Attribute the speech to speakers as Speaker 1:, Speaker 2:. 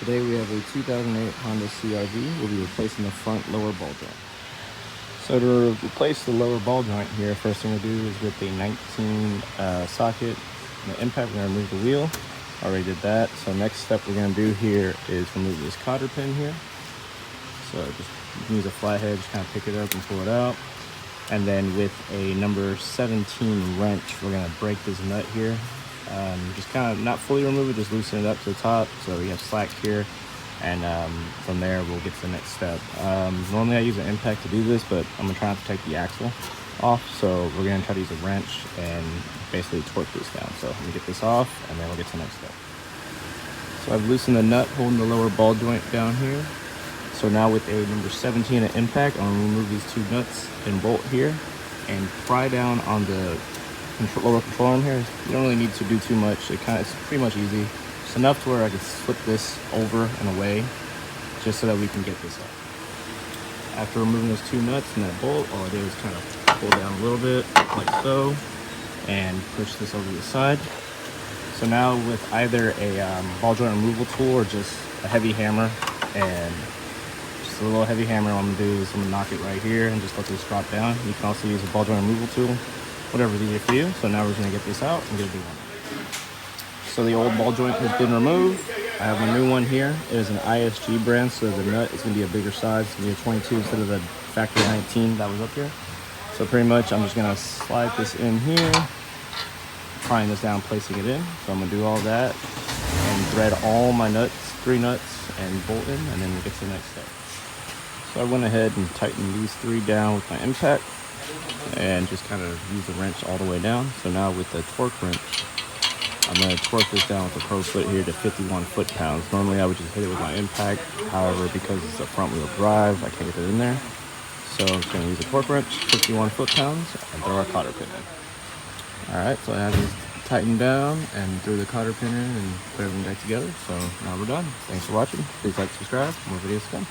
Speaker 1: Today we have a 2008 Honda CR-V. We'll be replacing the front lower ball joint. So to replace the lower ball joint here, first thing we'll do is with the 19 socket and the impact, we're gonna remove the wheel. Already did that. So next step we're gonna do here is remove this cotter pin here. So just you can use a flathead, just kind of pick it up and pull it out. And then with a number 17 wrench, we're gonna break this nut here. Just kind of not fully remove it, just loosen it up to the top so we have slack here, and from there we'll get to the next step. Normally I use an impact to do this, but I'm gonna try not to take the axle off, so we're gonna try to use a wrench and basically torque this down. So let me get this off and then we'll get to the next step. So I've loosened the nut holding the lower ball joint down here. So now with a number 17 at impact, I'm gonna remove these two nuts and bolt here and pry down on the lower control arm here. You don't really need to do too much. It's pretty much easy. It's enough to where I can flip this over and away just so that we can get this up. After removing those two nuts and that bolt, all I did was kind of pull down a little bit like so and push this over to the side. So now with either a ball joint removal tool or just a heavy hammer, and just a little heavy hammer, what I'm gonna do is I'm gonna knock it right here and just let this drop down. You can also use a ball joint removal tool, whatever's easier for you. So now we're just gonna get this out and get a new one. So the old ball joint has been removed. I have a new one here. It is an ISG brand, so the nut is gonna be a bigger size. It's gonna be a 22 instead of the factory 19 that was up here. So pretty much I'm just gonna slide this in here, prying this down, placing it in. So I'm gonna do all that and thread all my nuts, 3 nuts, and bolt in, and then we'll get to the next step. So I went ahead and tightened these 3 down with my impact and just kind of use the wrench all the way down. So now with the torque wrench, I'm going to torque this down with the Pro Foot here to 51 foot-pounds. Normally I would just hit it with my impact. However, because it's a front wheel drive, I can't get it in there. So I'm just going to use a torque wrench, 51 foot-pounds, and throw our cotter pin in. Alright, so I have these tightened down and threw the cotter pin in and put everything back together. So now we're done. Thanks for watching. Please like, subscribe. More videos to come.